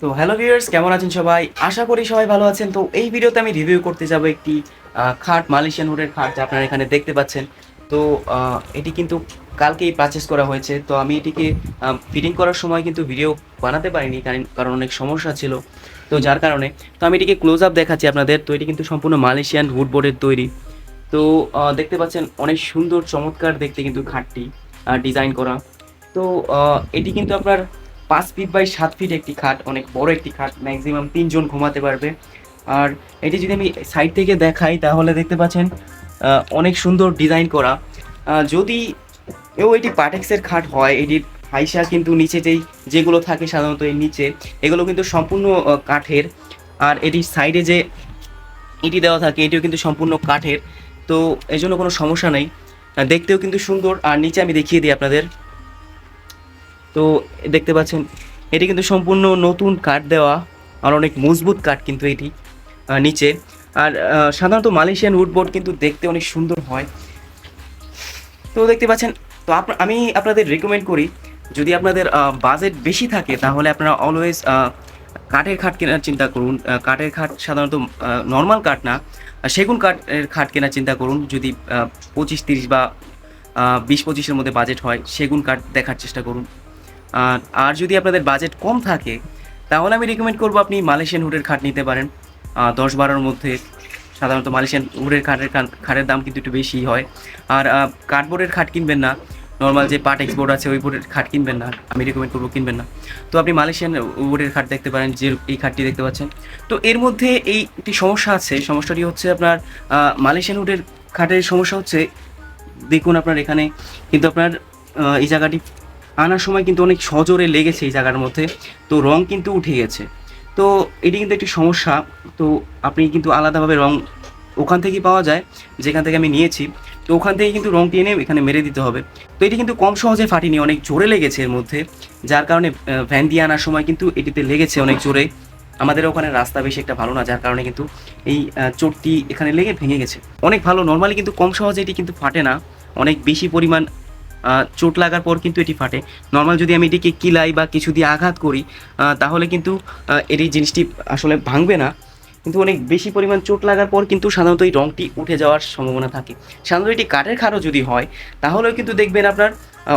তো hello viewers, কেমন আছেন সবাই? আশা করি সবাই ভালো আছেন। তো এই ভিডিওতে আমি রিভিউ করতে যাব একটি খাট, মালয়েশিয়ান উডের খাট যা আপনারা এখানে দেখতে পাচ্ছেন। তো এটি কিন্তু কালকেই পারচেস করা হয়েছে। তো আমি এটিকে ফিটিং করার সময় কিন্তু ভিডিও বানাতে পারিনি, কারণ অনেক সমস্যা ছিল। তো যার কারণে তো আমি এটিকে ক্লোজ আপ দেখাচ্ছি আপনাদের। তো এটি কিন্তু সম্পূর্ণ মালয়েশিয়ান উড বোর্ডের তৈরি। তো দেখতে পাচ্ছেন অনেক সুন্দর চমৎকার দেখতে কিন্তু খাটটি ডিজাইন করা। তো এটি কিন্তু আপনার 5 ফিট বাই 7 ফিট একটি খাট, অনেক বড় একটি খাট, ম্যাক্সিমাম 3 জন ঘুমাতে পারবে। আর এটি যদি আমি সাইড থেকে দেখাই তাহলে দেখতে পাচ্ছেন অনেক সুন্দর ডিজাইন করা। যদি এটি পাটেক্সের খাট হয়, এটির হাইসা কিন্তু নিচে যেগুলো থাকে সাধারণত এর নিচে, এগুলো কিন্তু সম্পূর্ণ কাঠের। আর এটির সাইডে যে ইটি দেওয়া থাকে এটিও কিন্তু সম্পূর্ণ কাঠের। তো এই জন্য কোনো সমস্যা নেই, দেখতেও কিন্তু সুন্দর। আর নিচে আমি দেখিয়ে দিই আপনাদের। তো দেখতে পাচ্ছেন এটি কিন্তু সম্পূর্ণ নতুন কাঠ দেওয়া, আর অনেক মজবুত কাঠ কিন্তু এটি নিচে। আর সাধারণত মালয়েশিয়ান উড বোর্ড কিন্তু দেখতে অনেক সুন্দর হয়। তো দেখতে পাচ্ছেন। তো আমি আপনাদের রেকমেন্ড করি, যদি আপনাদের বাজেট বেশি থাকে তাহলে আপনারা অলওয়েজ কাঠের খাট কেনার চিন্তা করুন। কাঠের খাট সাধারণত নর্মাল কাঠ না, সেগুন কাঠের খাট কেনার চিন্তা করুন। যদি 25-30 বা 20-25-এর মধ্যে বাজেট হয়, সেগুন কাঠ দেখার চেষ্টা করুন। আর যদি আপনাদের বাজেট কম থাকে তাহলে আমি রেকমেন্ড করবো আপনি মালয়েশিয়ান উডের খাট নিতে পারেন 10-12-র মধ্যে। সাধারণত মালয়েশিয়ান উডের খাটের দাম কিন্তু একটু বেশি হয়। আর কার্ডবোর্ডের খাট কিনবেন না, নর্মাল যে পাটেক্স বোর্ড আছে ওই বোর্ডের খাট কিনবেন না, আমি রেকমেন্ড করবো কিনবেন না। তো আপনি মালয়েশিয়ান উডের খাট দেখতে পারেন, যে এই খাটটি দেখতে পাচ্ছেন। তো এর মধ্যে এই একটি সমস্যা আছে, সমস্যাটি হচ্ছে আপনার মালয়েশিয়ান উডের খাটের সমস্যা হচ্ছে, দেখুন আপনার এখানে কিন্তু আপনার এই জায়গাটি আনার সময় কিন্তু অনেক সজোরে লেগেছে এই জায়গার মধ্যে। তো রং কিন্তু উঠে গেছে। তো এটি কিন্তু একটি সমস্যা। তো আপনি কিন্তু আলাদাভাবে রং ওখান থেকেই পাওয়া যায়, যেখান থেকে আমি নিয়েছি। তো ওখান থেকে কিন্তু রংটি এনে এখানে মেরে দিতে হবে। তো এটি কিন্তু কম সহজে ফাটিনি, অনেক জোরে লেগেছে এর মধ্যে, যার কারণে ভ্যান দিয়ে আনার সময় কিন্তু এটিতে লেগেছে অনেক জোরে। আমাদের ওখানে রাস্তা বেশি একটা ভালো না, যার কারণে কিন্তু এই চোটটি এখানে লেগে ভেঙে গেছে। অনেক ভালো, নর্মালি কিন্তু কম সহজে এটি কিন্তু ফাটে না, অনেক বেশি পরিমাণ চোট লাগার পর কিন্তু এটি ফাটে। নর্মাল যদি আমি এটিকে কিলাই বা কিছু দিয়ে আঘাত করি তাহলে কিন্তু এটি জিনিসটি আসলে ভাঙবে না, কিন্তু অনেক বেশি পরিমাণ চোট লাগার পর কিন্তু সাধারণত এই রঙটি উঠে যাওয়ার সম্ভাবনা থাকে। সাধারণত এটি কাঠের খাটও যদি হয় তাহলেও কিন্তু দেখবেন আপনার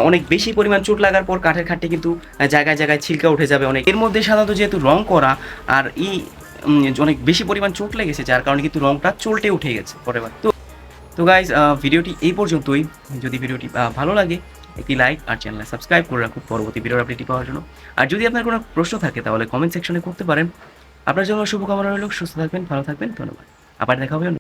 অনেক বেশি পরিমাণ চোট লাগার পর কাঠের খাটটি কিন্তু জায়গায় জায়গায় ছিলকা উঠে যাবে অনেক। এর মধ্যে সাধারণত যেহেতু রং করা আর অনেক বেশি পরিমাণ চোট লেগেছে, যার কারণে কিন্তু রংটা চলটে উঠে গেছে পরের বার। তো গাইজ, ভিডিওটি এই পর্যন্তই। যদি ভিডিওটি ভালো লাগে একটি লাইক আর চ্যানেলে সাবস্ক্রাইব করে রাখুন পরবর্তী ভিডিওর আপডেটটি পাওয়ার জন্য। আর যদি আপনার কোনো প্রশ্ন থাকে তাহলে কমেন্ট সেকশনে করতে পারেন। আপনার জন্য শুভকামনা রইল, সুস্থ থাকবেন, ভালো থাকবেন, ধন্যবাদ। আবার দেখা হবে অন্য